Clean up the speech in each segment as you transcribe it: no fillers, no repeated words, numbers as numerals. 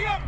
up!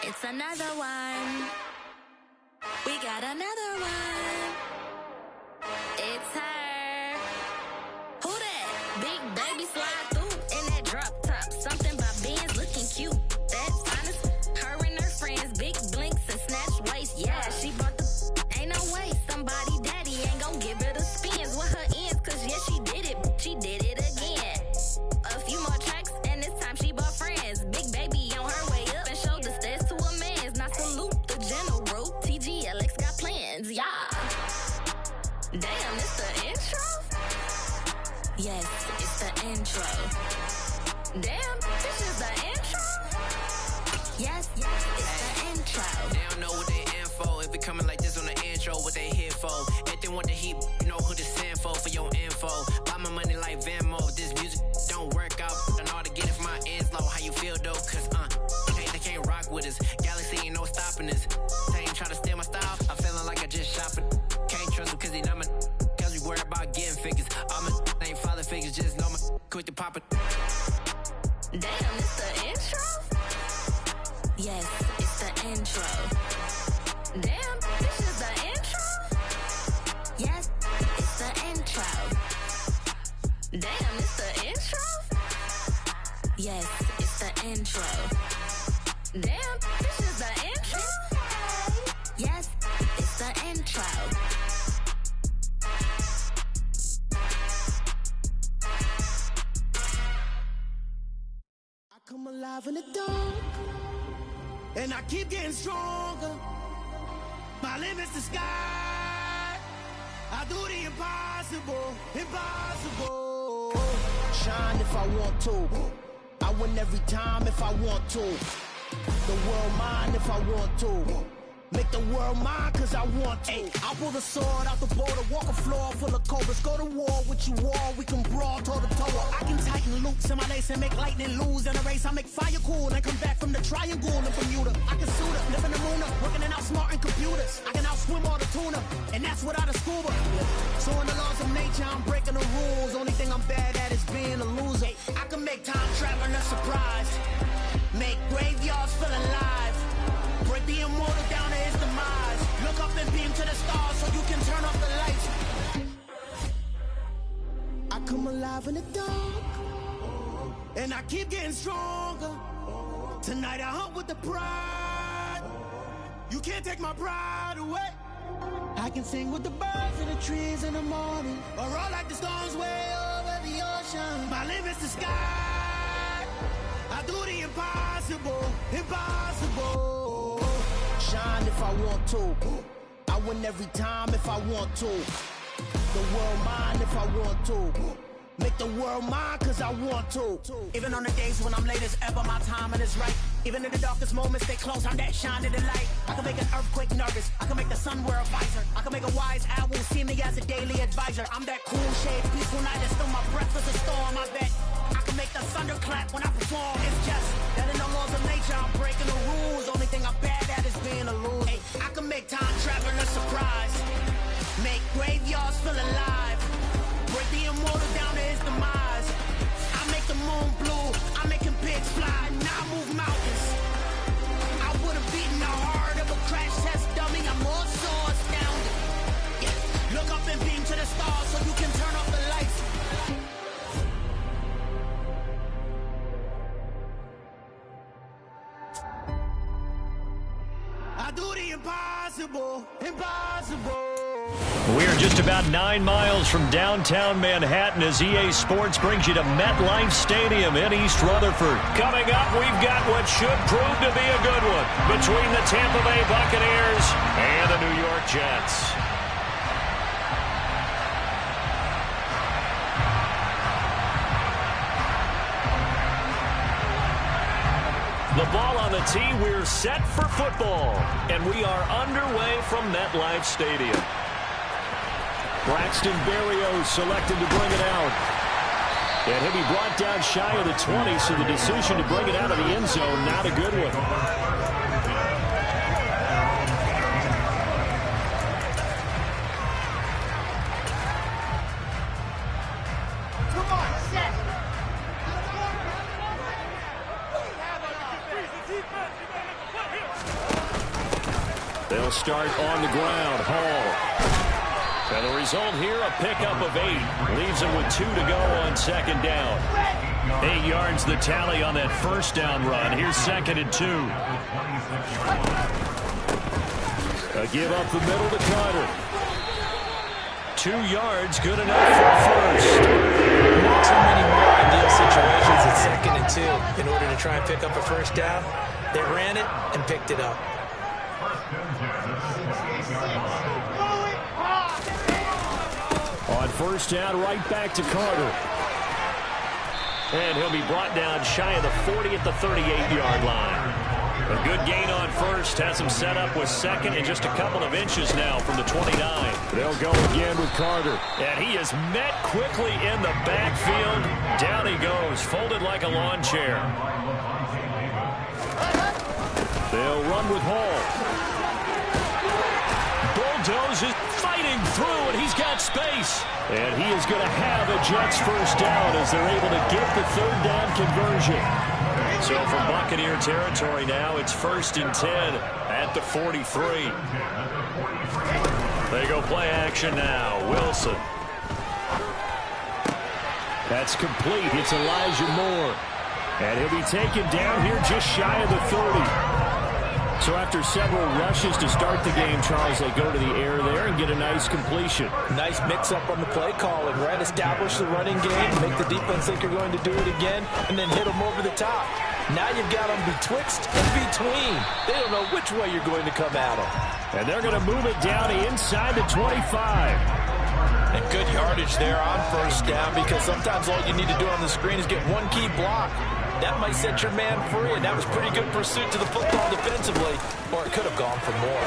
It's another one. We got another one. It's her. Who that? Big baby slide through in that drop top. Something by Benz looking cute. That's honest. Her and her friends, big blinks and snatch waist. Yeah, she bought the. Ain't no way somebody daddy ain't gon' give her the spins with her ends. Cause yeah, she did it. She did it again. A few more tracks and this time she bought friends. Big baby on her way up and showed the stairs to a man's. Now salute the general. TGLX got plans, yeah. Damn, it's the intro? Yes, it's the intro. Damn, this is the intro? Yes, it's the intro. They don't know what they in for. If it coming like this on the intro, what they here for? If they want the heat, you know who to send for your info. Buy my money like Venmo. If this music don't work out, I know how to get it from my ends low. How you feel though? Cause they can't rock with us. Galaxy ain't no stopping us. They ain't trying to steal my style. I'm feeling like I just shopping. Can't trust him cause he not my. Cause we worried about getting figures. All my ain't father figures, just know my quick to pop it. Damn, it's the intro? Yes, it's the intro. Damn, this is the intro? Yes, it's the intro. Damn, it's the intro? Yes, it's the intro. Damn, this is the intro? Yes, it's the intro. I come alive in the dark, and I keep getting stronger. My limit's the sky. I do the impossible, impossible. Shine if I want to. I win every time if I want to. The world mine if I want to. Make the world mine cause I want to. I'll pull the sword out the border, walk a floor full of cobras. Go to war with you all, we can brawl toe to toe. I can tighten loops in my lace and make lightning lose in a race. I make fire cool and come back from the triangle in Bermuda. I can suit up, live in the moon, working and outsmarting computers. I can outswim all the tuna, and that's without a scuba. So in the laws of nature, I'm breaking the rules. Only thing I'm bad at is being a loser. I can make time traveling a surprise. Make graveyards feel alive. Break the immortal down to his demise. Look up and beam to the stars so you can turn off the lights. I come alive in the dark, and I keep getting stronger. Tonight I hunt with the pride. You can't take my pride away. I can sing with the birds and the trees in the morning, or roll like the storms way over the ocean. My limit's the sky. I do the impossible, impossible. Shine if I want to. I win every time if I want to. The world mine if I want to. Make the world mine cause I want to. Even on the days when I'm late as ever, my timing is right. Even in the darkest moments, stay close, I'm that shining the light. I can make an earthquake nervous, I can make the sun wear a visor. I can make a wise owl see me as a daily advisor. I'm that cool shade, peaceful night, and still my breath is a storm. I bet I can make the thunder clap when I perform. It's just that in the laws of nature, I'm breaking the rules. Only thing I'm bad at is being a loser. Hey, I can make time traveling a surprise. Make graveyards feel alive. Break the immortal down to his demise. I make the moon blue, I'm making pigs fly. Now I move mountains. I would've beaten the heart of a crash test dummy. I'm more so astounded. Yeah. Look up and beam to the stars so you can turn off the lights. I do the impossible, impossible. We are just about 9 miles from downtown Manhattan as EA Sports brings you to MetLife Stadium in East Rutherford. Coming up, we've got what should prove to be a good one between the Tampa Bay Buccaneers and the New York Jets. The ball on the tee, we're set for football, and we are underway from MetLife Stadium. Braxton Berrios selected to bring it out. And he'll be brought down shy of the 20, so the decision to bring it out of the end zone, not a good one. Come on, set. They'll start on the ground. Hall. And the result here, a pickup of 8. Leaves them with 2 to go on second down. 8 yards the tally on that first down run. Here's 2nd and 2. A give up the middle to Carter. 2 yards, good enough for a first. Not too many more ideal situations at 2nd and 2 in order to try and pick up a first down. They ran it and picked it up. On first down, right back to Carter. And he'll be brought down shy of the 40 at the 38-yard line. A good gain on first, has him set up with 2nd and just a couple of inches now from the 29. They'll go again with Carter. And he is met quickly in the backfield. Down he goes, folded like a lawn chair. They'll run with Hall. Bulldozes, fighting through, and he's got space. And he is going to have a Jets first down as they're able to get the 3rd down conversion. So from Buccaneer territory now, it's 1st and 10 at the 43. They go play action now. Wilson. That's complete. It's Elijah Moore. And he'll be taken down here just shy of the 30. So after several rushes to start the game, Charles, they go to the air there and get a nice completion. Nice mix-up on the play calling, right? Establish the running game, make the defense think you're going to do it again, and then hit them over the top. Now you've got them betwixt and between. They don't know which way you're going to come at them. And they're going to move it down inside the 25. And good yardage there on first down, because sometimes all you need to do on the screen is get one key block. That might set your man free, and that was pretty good pursuit to the football defensively, or it could have gone for more.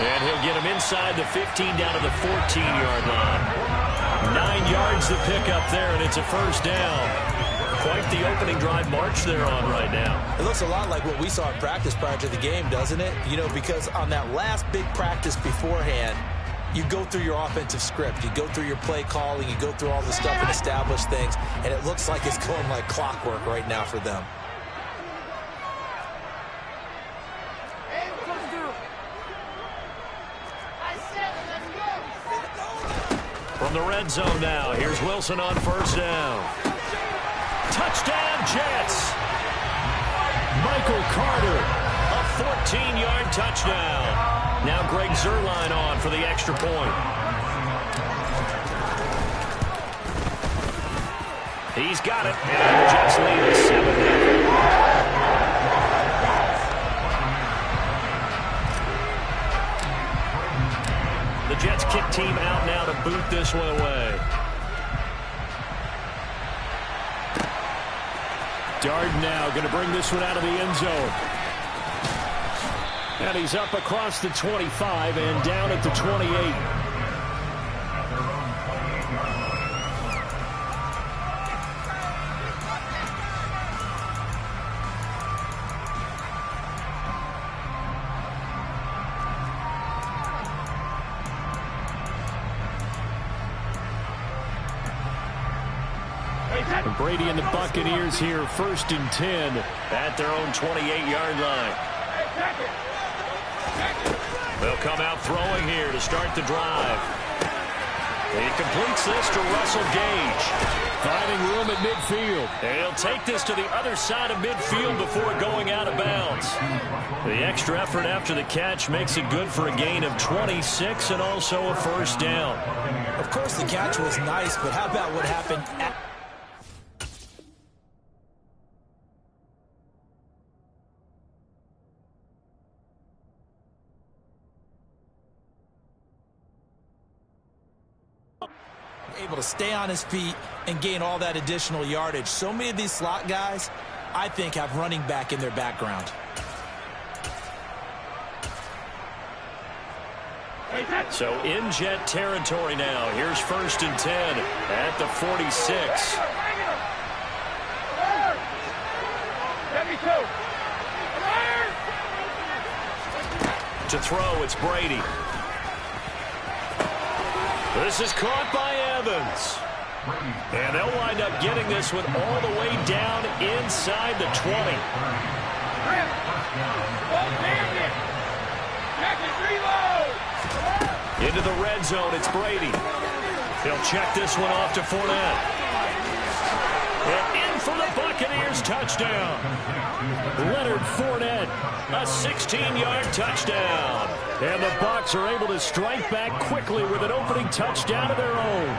And he'll get him inside the 15 down to the 14-yard line. 9 yards to pick up there, and it's a first down. Quite the opening drive march they're on right now. It looks a lot like what we saw in practice prior to the game, doesn't it? You know, because on that last big practice beforehand, you go through your offensive script, you go through your play calling, you go through all the stuff and establish things, and it looks like it's going like clockwork right now for them. From the red zone now, here's Wilson on first down. Touchdown, Jets! Michael Carter, a 14-yard touchdown. Now Greg Zuerlein on for the extra point. He's got it, and the Jets lead at 7-0. The Jets kick team out now to boot this one away. Darden now going to bring this one out of the end zone. And he's up across the 25 and down at the 28. And Brady and the Buccaneers here, 1st and 10 at their own 28-yard line. They'll come out throwing here to start the drive. He completes this to Russell Gage, finding room at midfield. And he'll take this to the other side of midfield before going out of bounds. The extra effort after the catch makes it good for a gain of 26 and also a first down. Of course, the catch was nice, but how about what happened at able to stay on his feet and gain all that additional yardage. So many of these slot guys, I think, have running back in their background. So in Jet territory now. Here's 1st and 10 at the 46. To throw, it's Brady. This is caught by Evans. And they'll wind up getting this one all the way down inside the 20. Into the red zone, it's Brady. He'll check this one off to Fournette. And in for the Buccaneers touchdown. Leonard Fournette, a 16-yard touchdown. And the Bucs are able to strike back quickly with an opening touchdown of their own.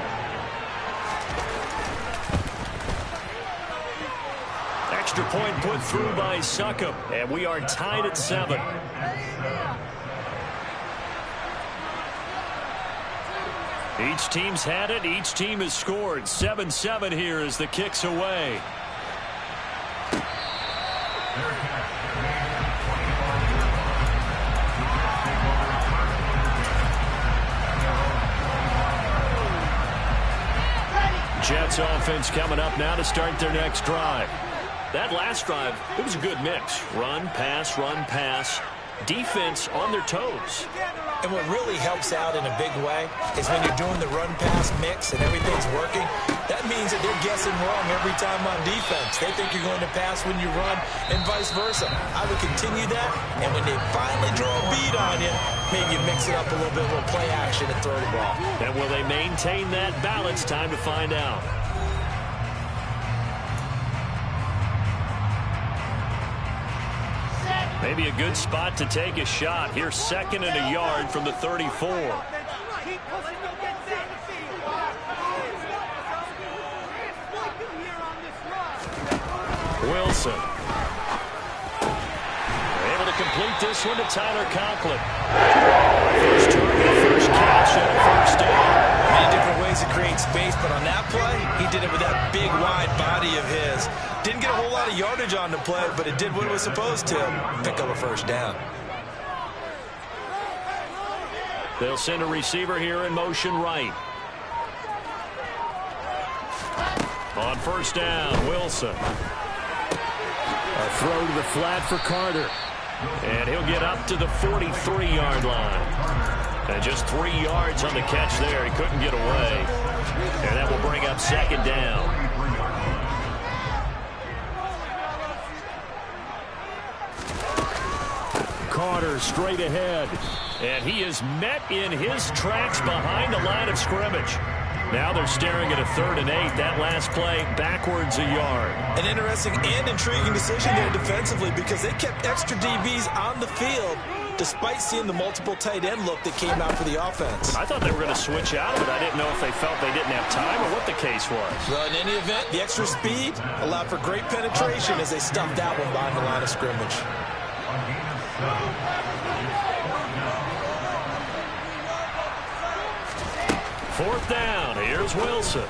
Extra point put through by Succop, and we are tied at 7. Each team's had it. Each team has scored. 7-7 here as the kick's away. Jets offense coming up now to start their next drive. That last drive, it was a good mix. Run, pass, defense on their toes. And what really helps out in a big way is when you're doing the run-pass mix and everything's working, that means that they're guessing wrong every time on defense. They think you're going to pass when you run and vice versa. I would continue that, and when they finally draw a bead on you, maybe you mix it up a little bit, a little play action and throw the ball. And will they maintain that balance? Time to find out. Maybe a good spot to take a shot. Here's 2nd and a yard from the 34. Wilson. Able to complete this one to Tyler Conklin. First target, first catch, and a first down. Many different ways to create space, but on that play, he did it with that big, wide body of his. Didn't get a whole lot of yardage on the play, but it did what it was supposed to. Pick up a first down. They'll send a receiver here in motion right. On first down, Wilson. A throw to the flat for Carter. And he'll get up to the 43-yard line. And just 3 yards on the catch there. He couldn't get away. And that will bring up 2nd down. Carter straight ahead. And he is met in his tracks behind the line of scrimmage. Now they're staring at a 3rd and 8. That last play backwards a yard. An interesting and intriguing decision there defensively because they kept extra DBs on the field despite seeing the multiple tight end look that came out for the offense. I thought they were going to switch out, but I didn't know if they felt they didn't have time or what the case was. Well, in any event, the extra speed allowed for great penetration as they stuffed that one behind the line of scrimmage. 4th down. Here's Wilson.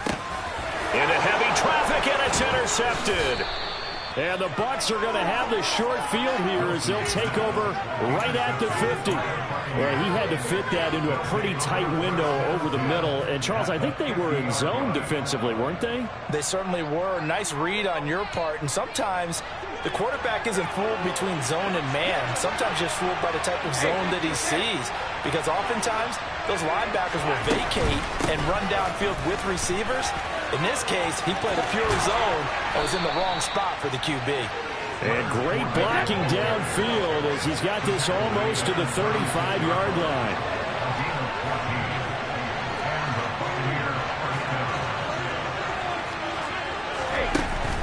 Into heavy traffic, and it's intercepted. And the Bucs are going to have the short field here as they'll take over right at the 50. Well, he had to fit that into a pretty tight window over the middle. And, Charles, I think they were in zone defensively, weren't they? They certainly were. Nice read on your part. And sometimes the quarterback isn't fooled between zone and man. Sometimes just fooled by the type of zone that he sees. Because oftentimes those linebackers will vacate and run downfield with receivers. In this case, he played a pure zone and was in the wrong spot for the QB. And great blocking downfield as he's got this almost to the 35-yard line.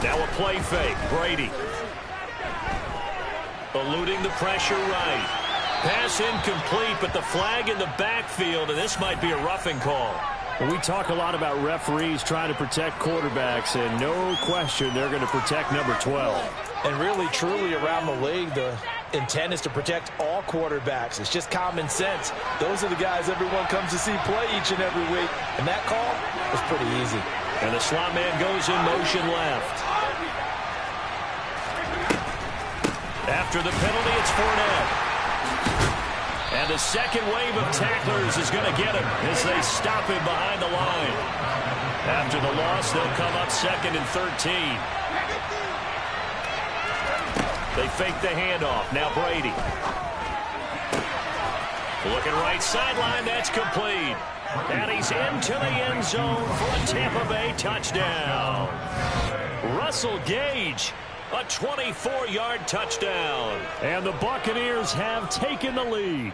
Now a play fake. Brady. Eluding the pressure right. Pass incomplete, but the flag in the backfield, and this might be a roughing call. We talk a lot about referees trying to protect quarterbacks, and no question they're going to protect number 12. And really, truly, around the league, the intent is to protect all quarterbacks. It's just common sense. Those are the guys everyone comes to see play each and every week, and that call was pretty easy. And the slot man goes in motion left. After the penalty, it's Fournette. And the second wave of tacklers is going to get him as they stop him behind the line. After the loss, they'll come up 2nd and 13. They fake the handoff. Now Brady. Looking right sideline. That's complete. And he's into the end zone for a Tampa Bay touchdown. Russell Gage, A 24-yard touchdown. And the Buccaneers have taken the lead.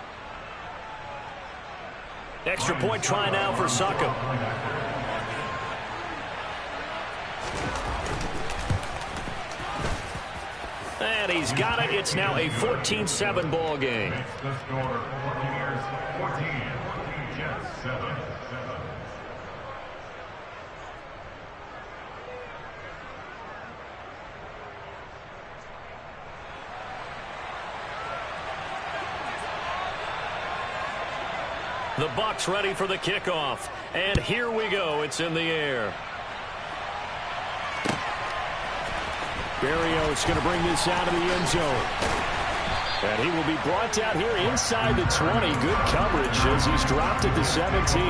Extra point try now for Succop. And he's got it. It's now a 14-7 ball game. The score, Buccaneers 14, Jets 7. The Bucs ready for the kickoff. And here we go. It's in the air. Berrios going to bring this out of the end zone. And he will be brought down here inside the 20. Good coverage as he's dropped at the 17.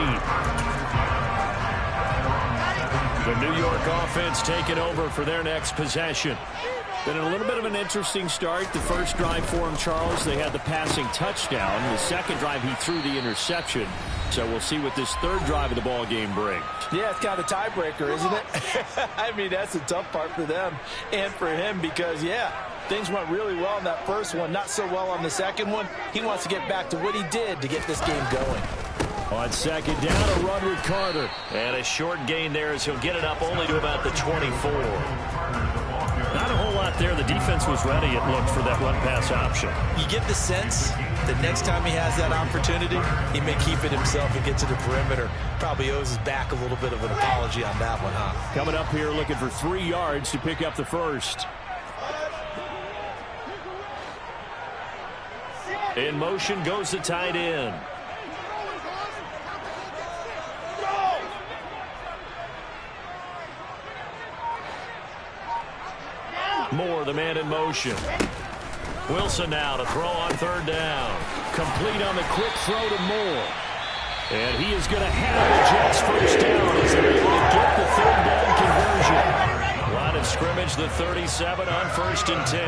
The New York offense taking over for their next possession. Been a little bit of an interesting start. The first drive for him, Charles, they had the passing touchdown. The second drive, he threw the interception. So we'll see what this third drive of the ball game brings. Yeah, it's kind of a tiebreaker, isn't it? I mean, that's the tough part for them and for him because, yeah, things went really well in that first one, not so well on the second one. He wants to get back to what he did to get this game going. On second down, a run with Carter. And a short gain there as he'll get it up only to about the 24. Not a whole lot there. The defense was ready, it looked, for that run-pass option. You get the sense that next time he has that opportunity, he may keep it himself and get to the perimeter. Probably owes his back a little bit of an apology on that one, huh? Coming up here looking for 3 yards to pick up the first. In motion goes the tight end. Moore, the man in motion. Wilson now to throw on third down. Complete on the quick throw to Moore. And he is going to have the Jets first down as they're able to get the third down conversion. Line of scrimmage, the 37 on 1st and 10.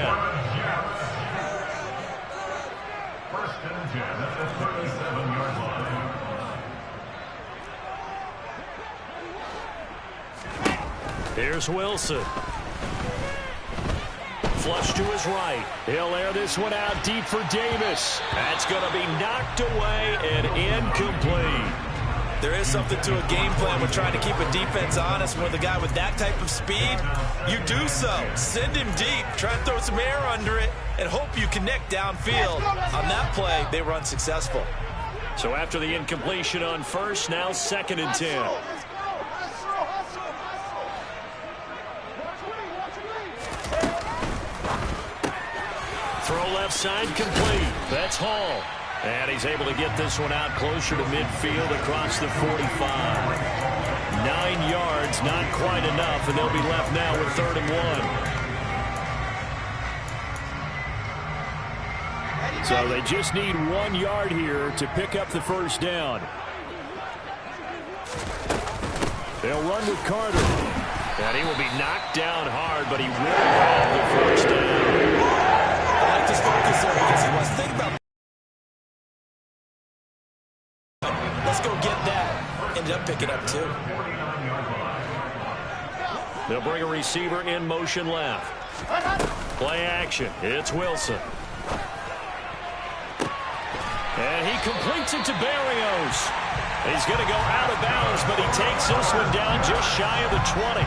First and 10 at the 37-yard line. Here's Wilson. Flush to his right. He'll air this one out deep for Davis. That's going to be knocked away and incomplete. There is something to a game plan with trying to keep a defense honest. With a guy with that type of speed, you do so. Send him deep. Try and throw some air under it and hope you connect downfield. On that play, they were unsuccessful. So after the incompletion on first, now 2nd and 10. Throw left side complete. That's Hall. And he's able to get this one out closer to midfield across the 45. 9 yards, not quite enough, and they'll be left now with 3rd and 1. So they just need 1 yard here to pick up the first down. They'll run with Carter. And he will be knocked down hard, but he will have the first down. I like this focus there because he wants to think about. Let's go get that. Ended up picking up 2. They'll bring a receiver in motion left. Play action. It's Wilson. And he completes it to Berrios. He's going to go out of bounds, but he takes this one down just shy of the 20.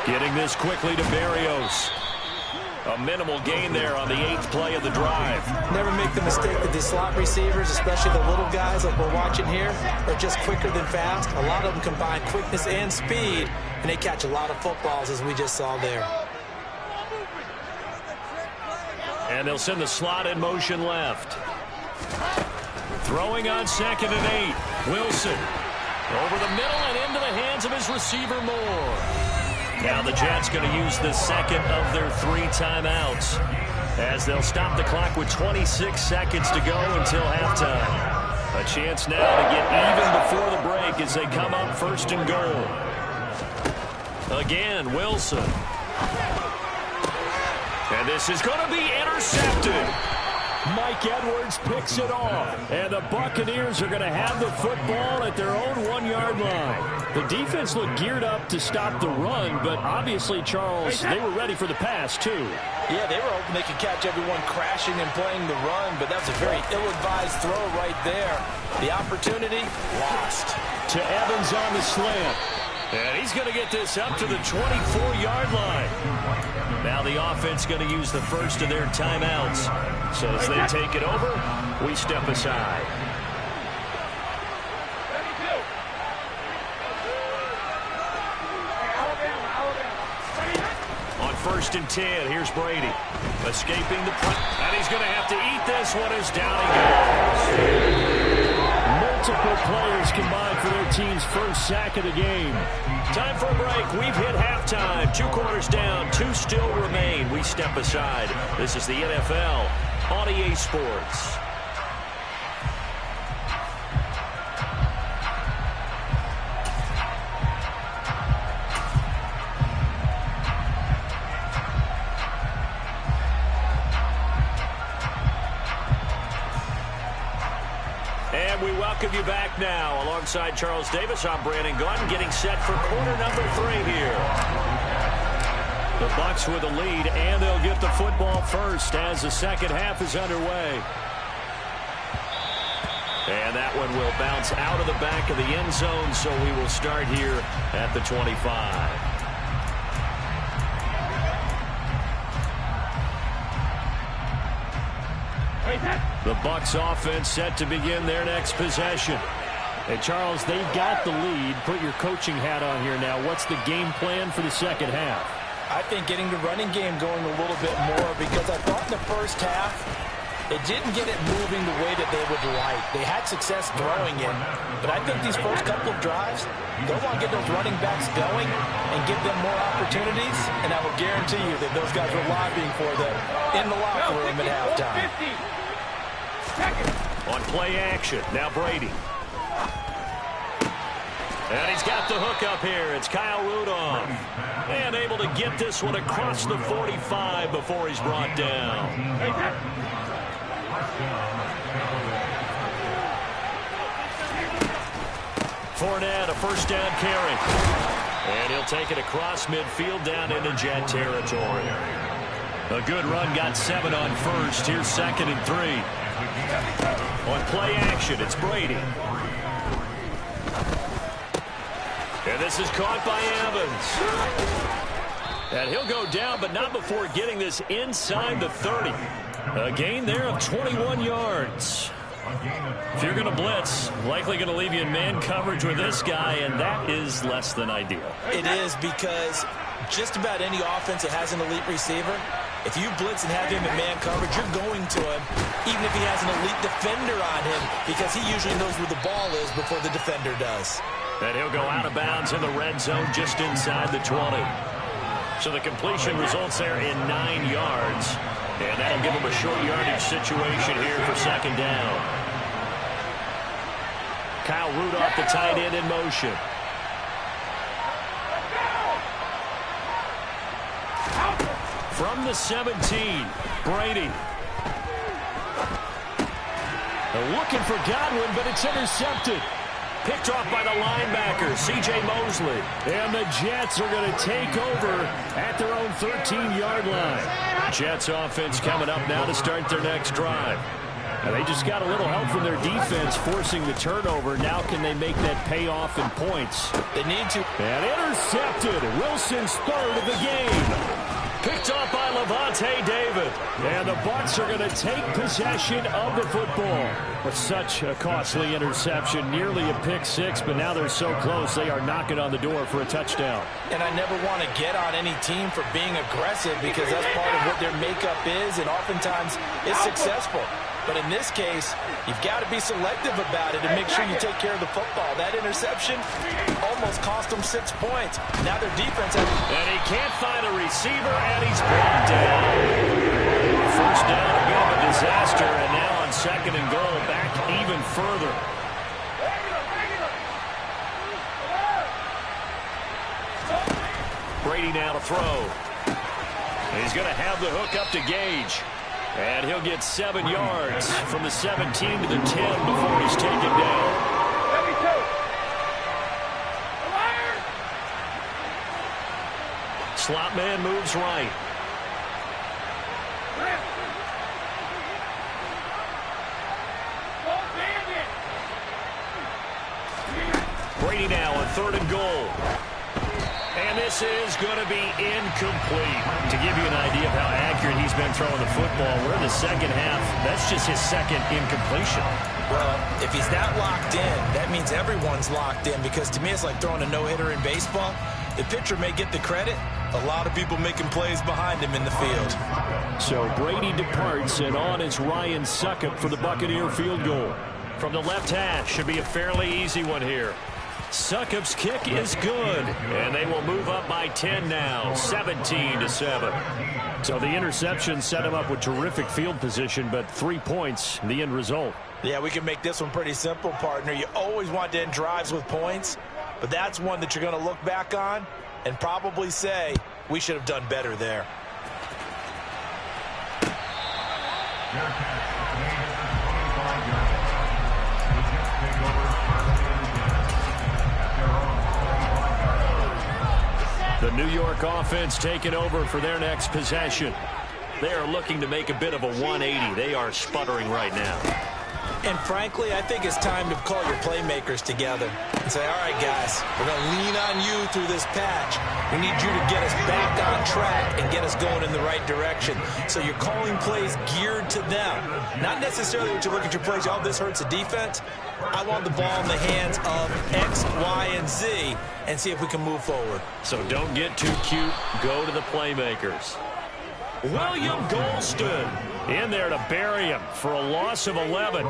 Getting this quickly to Berrios. A minimal gain there on the 8th play of the drive. Never make the mistake that the slot receivers, especially the little guys like we're watching here, are just quicker than fast. A lot of them combine quickness and speed, and they catch a lot of footballs, as we just saw there. And they'll send the slot in motion left. Throwing on 2nd and 8. Wilson. Over the middle and into the hands of his receiver, Moore. Now the Jets going to use the second of their 3 timeouts as they'll stop the clock with 26 seconds to go until halftime. A chance now to get even before the break as they come up 1st and goal. Again, Wilson. And this is going to be intercepted. Mike Edwards picks it off. And the Buccaneers are going to have the football at their own 1-yard line. The defense looked geared up to stop the run, but obviously, Charles, they were ready for the pass, too. Yeah, they were hoping they could catch everyone crashing and playing the run, but that was a very ill-advised throw right there. The opportunity, lost. To Evans on the slant. And he's going to get this up to the 24-yard line. Now the offense going to use the first of their timeouts. So as they take it over, we step aside. On 1st and 10, here's Brady. Escaping the play. And he's going to have to eat this one as down he goes. Multiple players combined for their team's first sack of the game. Time for a break. We've hit halftime. 2 quarters down. 2 still remain. We step aside. This is the NFL on EA Sports. And we welcome you back now. Alongside Charles Davis, I'm Brandon Gaudin, getting set for quarter number 3 here. The Bucs with a lead, and they'll get the football first as the second half is underway. And that one will bounce out of the back of the end zone, so we will start here at the 25. The Bucs offense set to begin their next possession. And Charles, they've got the lead. Put your coaching hat on here now. What's the game plan for the second half? I think getting the running game going a little bit more, because I thought in the first half it didn't get it moving the way that they would like. They had success throwing it, but I think these first couple of drives, they'll want to get those running backs going and give them more opportunities, and I will guarantee you that those guys were lobbying for them in the locker room at halftime. On play action, now Brady. And he's got the hook up here. It's Kyle Rudolph. And able to get this one across the 45 before he's brought down. Fournette, a first down carry. And he'll take it across midfield down into Jet territory. A good run, got 7 on first. Here's 2nd and 3. On play action, it's Brady. And this is caught by Evans. And he'll go down, but not before getting this inside the 30. A gain there of 21 yards. If you're going to blitz, likely going to leave you in man coverage with this guy, and that is less than ideal. It is, because just about any offense that has an elite receiver, if you blitz and have him in man coverage, you're going to him, even if he has an elite defender on him, because he usually knows where the ball is before the defender does. And he'll go out of bounds in the red zone just inside the 20. So the completion results there in 9 yards. And that'll give him a short yardage situation here for 2nd down. Kyle Rudolph, the tight end, in motion. From the 17, Brady. They're looking for Godwin, but it's intercepted. Picked off by the linebacker, C.J. Mosley. And the Jets are going to take over at their own 13-yard line. Jets offense coming up now to start their next drive. And they just got a little help from their defense forcing the turnover. Now can they make that pay off in points? They need to. And intercepted. Wilson's 3rd of the game. Picked off by Levante David. And the Bucs are going to take possession of the football. But such a costly interception, nearly a pick 6, but now they're so close they are knocking on the door for a touchdown. And I never want to get on any team for being aggressive, because that's part of what their makeup is, and oftentimes it's successful. But in this case, you've got to be selective about it and make sure you take care of the football. That interception almost cost them 6 points. Now their defense has... And he can't find a receiver, and he's brought down. First down, a bit of a disaster, and now on 2nd and goal, back even further. Brady now to throw. He's going to have the hook up to Gage. And he'll get 7 yards from the 17 to the 10 before he's taken down. Slot man moves right. Brady now on 3rd and goal. And this is going to be incomplete. To give you an idea of how accurate he's been throwing the football, we're in the second half. That's just his second incompletion. Well, if he's that locked in, that means everyone's locked in, because to me it's like throwing a no-hitter in baseball. The pitcher may get the credit. A lot of people making plays behind him in the field. So Brady departs, and on is Ryan Succop for the Buccaneer field goal. From the left hash, should be a fairly easy one here. Succop's kick is good, and they will move up by 10 now, 17-7. So the interception set him up with terrific field position, but 3 points, the end result. Yeah, we can make this one pretty simple, partner. You always want to end drives with points, but that's one that you're going to look back on and probably say, we should have done better there. The New York offense taking over for their next possession. They are looking to make a bit of a 180. They are sputtering right now. And frankly, I think it's time to call your playmakers together and say, all right, guys, we're going to lean on you through this patch. We need you to get us back on track and get us going in the right direction. So you're calling plays geared to them. Not necessarily what you look at your plays, oh, this hurts the defense. I want the ball in the hands of X, Y, and Z and see if we can move forward. So don't get too cute. Go to the playmakers. William Golston in there to bury him for a loss of 11.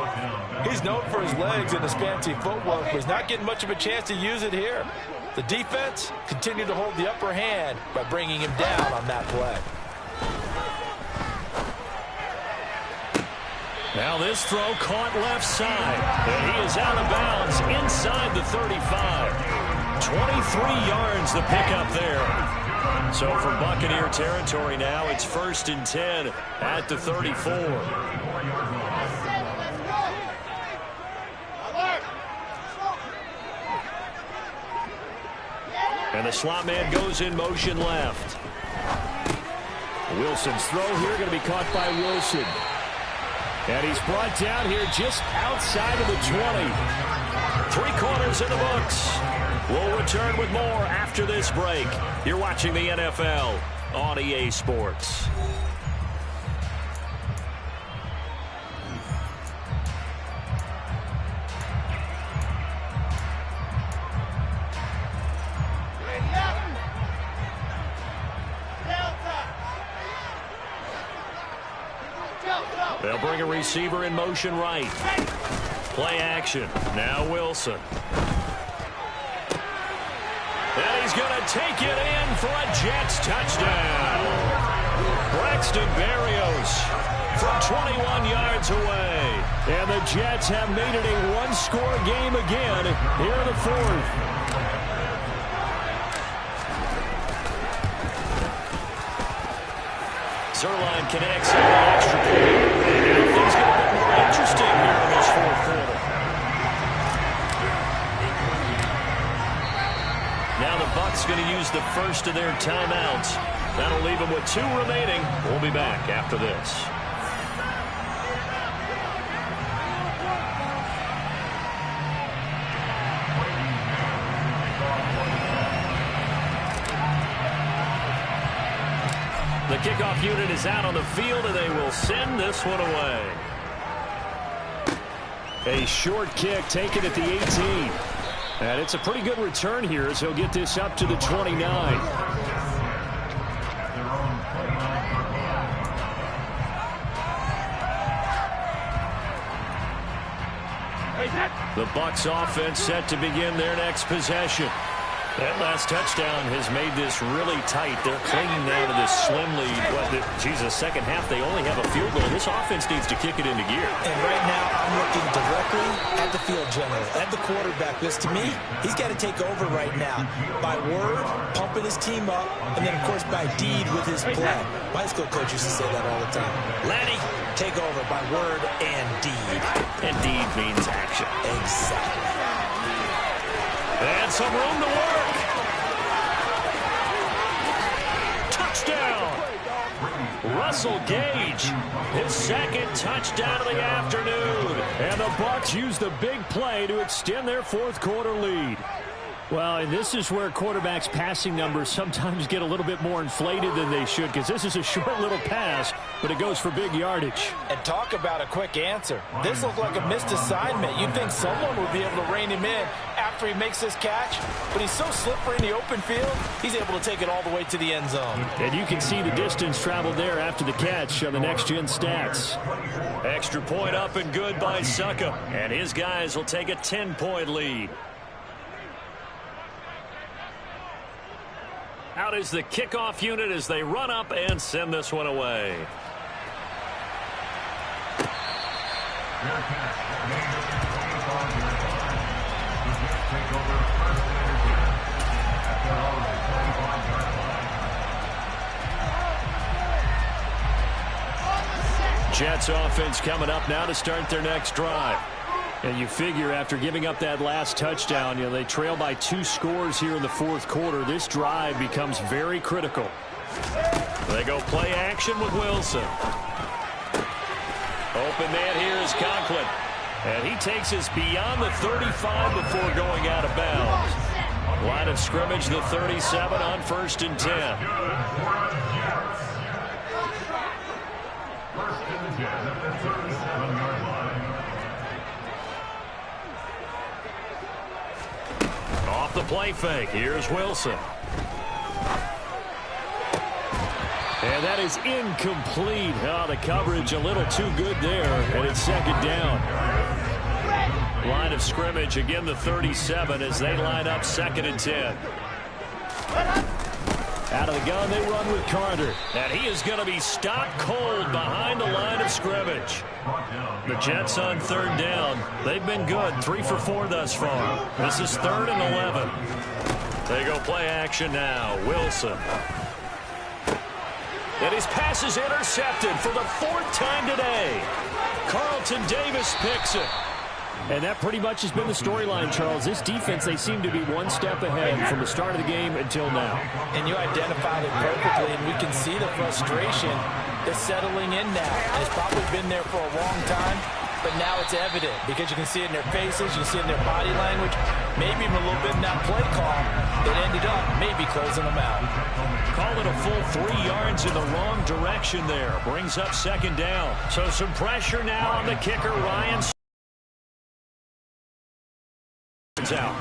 He's known for his legs and his fancy footwork, but he's not getting much of a chance to use it here. The defense continued to hold the upper hand by bringing him down on that play. Now this throw caught left side, and he is out of bounds inside the 35. 23 yards the pickup there. So for Buccaneer territory now, it's 1st and 10 at the 34. And the slot man goes in motion left. Wilson's throw here going to be caught by Wilson. And he's brought down here just outside of the 20. 3 quarters in the books. We'll return with more after this break. You're watching the NFL on EA Sports. They'll bring a receiver in motion right. Play action. Now Wilson. And he's going to take it in for a Jets touchdown. Braxton Berrios from 21 yards away. And the Jets have made it a one-score game again here in the 4th. Zerline connects on the extra point. And now things get a bit more interesting here in this 4th quarter. Now the Bucs going to use the first of their timeouts. That'll leave them with 2 remaining. We'll be back after this. The kickoff unit is out on the field, and they will send this one away. A short kick taken at the 18. And it's a pretty good return here as he'll get this up to the 29. The Bucs offense set to begin their next possession. That last touchdown has made this really tight. They're clinging now to this slim lead. Second half, they only have a field goal. This offense needs to kick it into gear. And right now, I'm looking directly at the the field general and the quarterback, because to me, he's got to take over right now. By word, pumping his team up, and then, of course, by deed with his play. My high school coach used to say that all the time. Lenny, take over by word and deed. And deed means action. Exactly. And some room to work. Touchdown. Russell Gage, his second touchdown of the afternoon. And the Bucs use the big play to extend their fourth quarter lead. Well, and this is where quarterbacks' passing numbers sometimes get a little bit more inflated than they should, because this is a short little pass, but it goes for big yardage. And talk about a quick answer. This looked like a missed assignment. You'd think someone would be able to rein him in after he makes this catch, but he's so slippery in the open field, he's able to take it all the way to the end zone. And you can see the distance traveled there after the catch on the next-gen stats. Extra point up and good by Suckup, and his guys will take a 10-point lead. Out is the kickoff unit as they run up and send this one away. Jets offense coming up now to start their next drive. And you figure after giving up that last touchdown, they trail by 2 scores here in the fourth quarter. This drive becomes very critical. They go play action with Wilson. Open man here is Conklin. And he takes us beyond the 35 before going out of bounds. Line of scrimmage, the 37 on 1st and 10. Off the play fake, here's Wilson. And that is incomplete. Oh, the coverage a little too good there, and it's second down. Line of scrimmage, again the 37 as they line up 2nd and 10. Out of the gun, they run with Carter. And he is going to be stopped cold behind the line of scrimmage. The Jets on 3rd down. They've been good, 3 for 4 thus far. This is 3rd and 11. They go play action now. Wilson. And his pass is intercepted for the 4th time today. Carlton Davis picks it. And that pretty much has been the storyline, Charles. This defense, they seem to be one step ahead from the start of the game until now. And you identified it perfectly, and we can see the frustration is settling in now. And it's probably been there for a long time, but now it's evident because you can see it in their faces, you can see it in their body language, maybe even a little bit in that play call that ended up maybe closing them out. Call it a full 3 yards in the wrong direction there. Brings up 2nd down. So some pressure now on the kicker, Ryan. Out.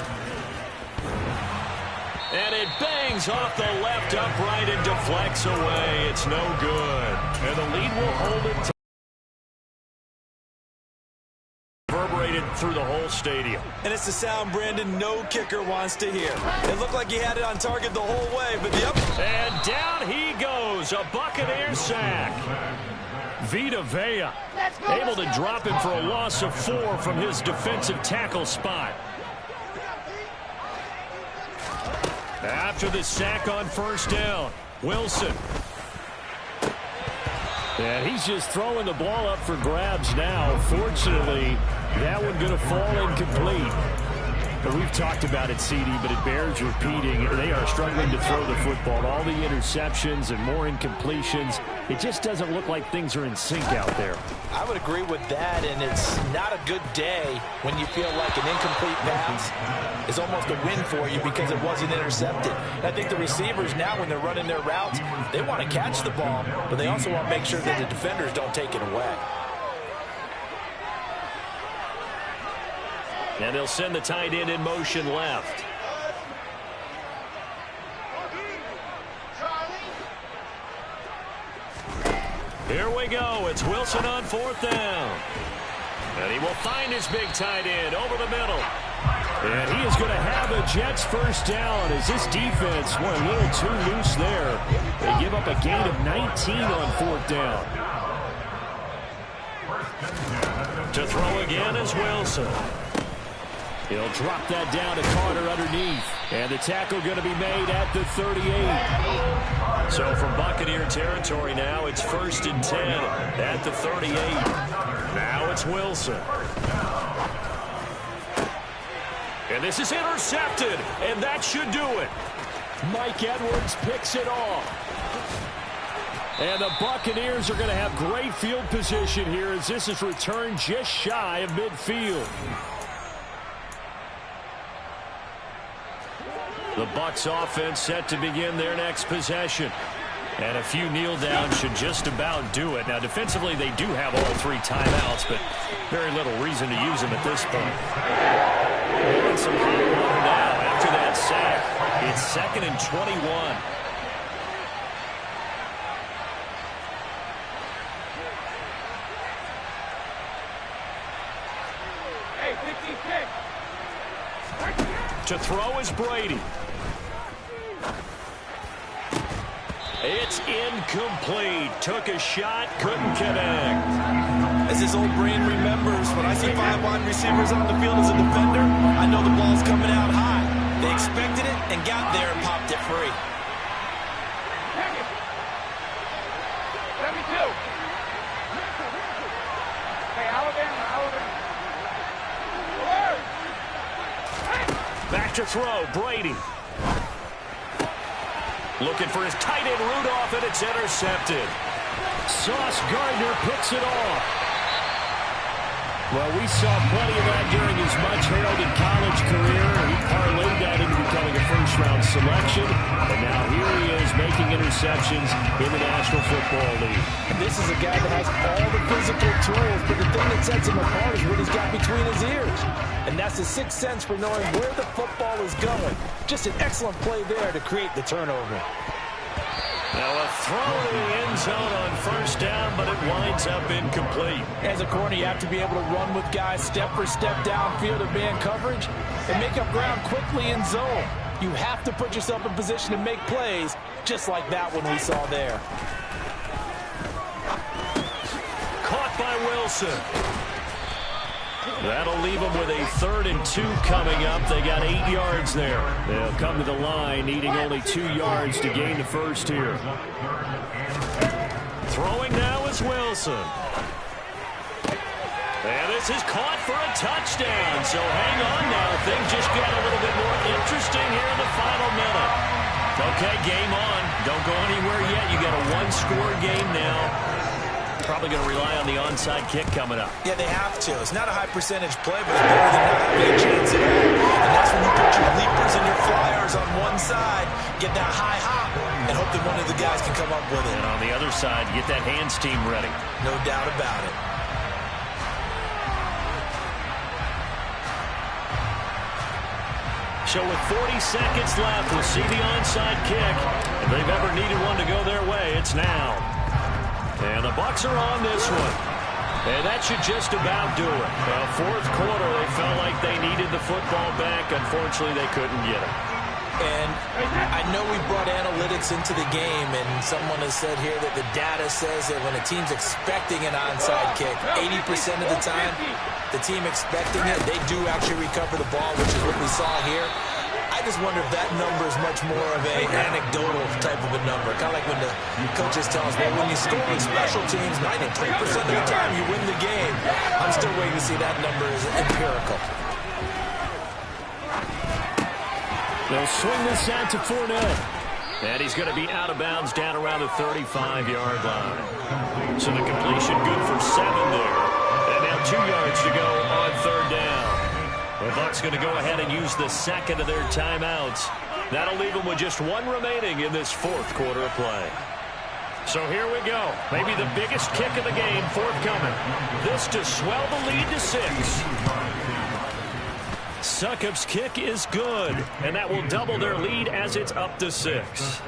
And it bangs off the left upright and deflects away. It's no good. And the lead will hold it. Reverberated through the whole stadium. And it's the sound Brandon no kicker wants to hear. It looked like he had it on target the whole way, but yep. And down he goes. A Buccaneer sack. Vita Vea able to drop him for a loss of 4 from his defensive tackle spot. After the sack on 1st down, Wilson. And he's just throwing the ball up for grabs now. Fortunately, that one going to fall incomplete. But we've talked about it, CD, but it bears repeating. They are struggling to throw the football. All the interceptions and more incompletions. It just doesn't look like things are in sync out there. I would agree with that, and it's not a good day when you feel like an incomplete pass is almost a win for you because it wasn't intercepted. And I think the receivers now, when they're running their routes, they want to catch the ball, but they also want to make sure that the defenders don't take it away. And they'll send the tight end in motion left. Here we go. It's Wilson on 4th down. And he will find his big tight end over the middle. And he is going to have a Jets 1st down as this defense went a little too loose there. They give up a gain of 19 on 4th down. To throw again is Wilson. He'll drop that down to Carter underneath. And the tackle going to be made at the 38. So from Buccaneer territory now, it's 1st and 10 at the 38. Now it's Wilson. And this is intercepted, and that should do it. Mike Edwards picks it off. And the Buccaneers are going to have great field position here as this is returned just shy of midfield. The Bucs offense set to begin their next possession. And a few kneel downs should just about do it. Now, defensively, they do have all 3 timeouts, but very little reason to use them at this point. And some hot water now after that sack. It's 2nd and 21. To throw is Brady. It's incomplete. Took a shot, couldn't connect. As his old brain remembers, when I see 5 wide receivers on the field as a defender, I know the ball's coming out high. They expected it and got there and popped it free. Back to throw, Brady. Looking for his tight end Rudolph, and it's intercepted. Sauce Gardner picks it off. Well, we saw plenty of that during his much-heralded college career. He parlayed that into becoming a first-round selection. And now here he is making interceptions in the National Football League. And this is a guy that has all the physical tools, but the thing that sets him apart is what he's got between his ears. And that's the sixth sense for knowing where the football is going. Just an excellent play there to create the turnover. Now a throw to the end zone on 1st down, but it winds up incomplete. As a corner, you have to be able to run with guys step for step downfield of man coverage and make up ground quickly in zone. You have to put yourself in position to make plays, just like that one we saw there. Caught by Wilson. That'll leave them with a 3rd and 2 coming up. They got 8 yards there. They'll come to the line, needing only 2 yards to gain the first here. Throwing now is Wilson. And this is caught for a touchdown. So hang on now. Things just got a little bit more interesting here in the final minute. Okay, game on. Don't go anywhere yet. You got a 1-score game now. Probably going to rely on the onside kick coming up. Yeah, they have to. It's not a high percentage play, but it's better than not having a chance at all. And that's when you put your leapers and your flyers on one side, get that high hop, and hope that one of the guys can come up with it. And on the other side, get that hands team ready. No doubt about it. So with 40 seconds left, we'll see the onside kick. If they've ever needed one to go their way, it's now. And the Bucs are on this one. And that should just about do it. Well, 4th quarter, they felt like they needed the football back. Unfortunately, they couldn't get it. And I know we brought analytics into the game, and someone has said here that the data says that when a team's expecting an onside kick, 80% of the time, the team expecting it, they do actually recover the ball, which is what we saw here. I just wonder if that number is much more of an anecdotal type of a number. Kind of like when the coaches tell us, well, when you score on special teams, 93% of the time you win the game. I'm still waiting to see that number is empirical. They'll swing this out to Fournette. And he's going to be out of bounds down around the 35-yard line. So the completion good for 7 there. And now 2 yards to go on 3rd down. The Bucs going to go ahead and use the second of their timeouts. That'll leave them with just 1 remaining in this 4th quarter of play. So here we go. Maybe the biggest kick of the game forthcoming. This to swell the lead to 6. Succop's kick is good, and that will double their lead as it's up to 6.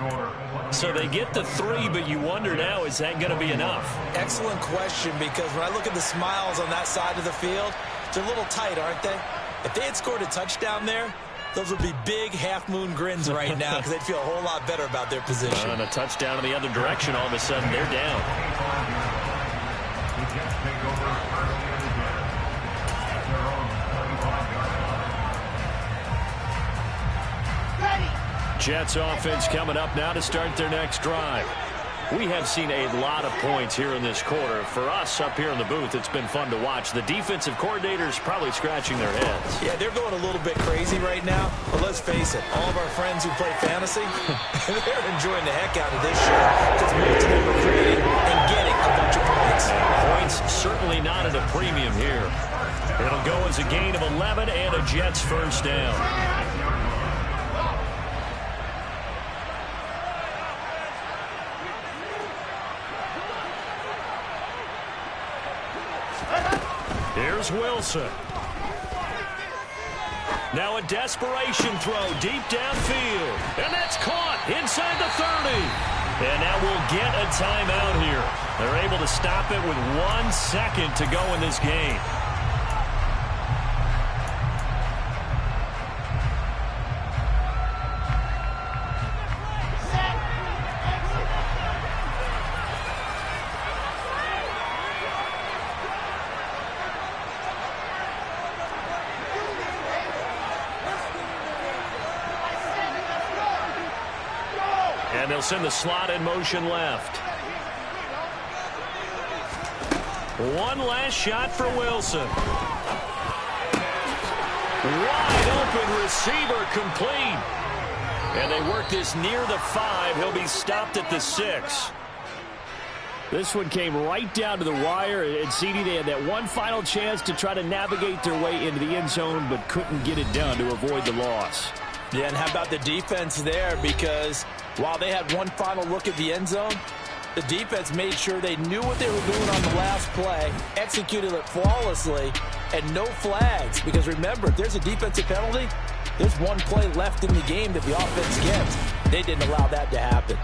So they get the 3, but you wonder now, is that going to be enough? Excellent question, because when I look at the smiles on that side of the field, they're a little tight, aren't they? If they had scored a touchdown there, those would be big half-moon grins right now because they'd feel a whole lot better about their position. And a touchdown in the other direction, all of a sudden they're down. Jets offense coming up now to start their next drive. We have seen a lot of points here in this quarter. For us up here in the booth, it's been fun to watch. The defensive coordinators probably scratching their heads. Yeah, they're going a little bit crazy right now. But let's face it, all of our friends who play fantasy, they're enjoying the heck out of this show because most of them are creating and getting a bunch of points. Points certainly not at a premium here. It'll go as a gain of 11 and a Jets first down. Here's Wilson. Now a desperation throw deep downfield. And that's caught inside the 30. And now we'll get a timeout here. They're able to stop it with 1 second to go in this game. And they'll send the slot in motion left. One last shot for Wilson. Wide open receiver complete. And they work this near the 5. He'll be stopped at the 6. This one came right down to the wire. And CD, they had that one final chance to try to navigate their way into the end zone, but couldn't get it done to avoid the loss. Yeah, and how about the defense there? Because while they had one final look at the end zone, the defense made sure they knew what they were doing on the last play, executed it flawlessly, and no flags. Because remember, if there's a defensive penalty, there's one play left in the game that the offense gets. They didn't allow that to happen.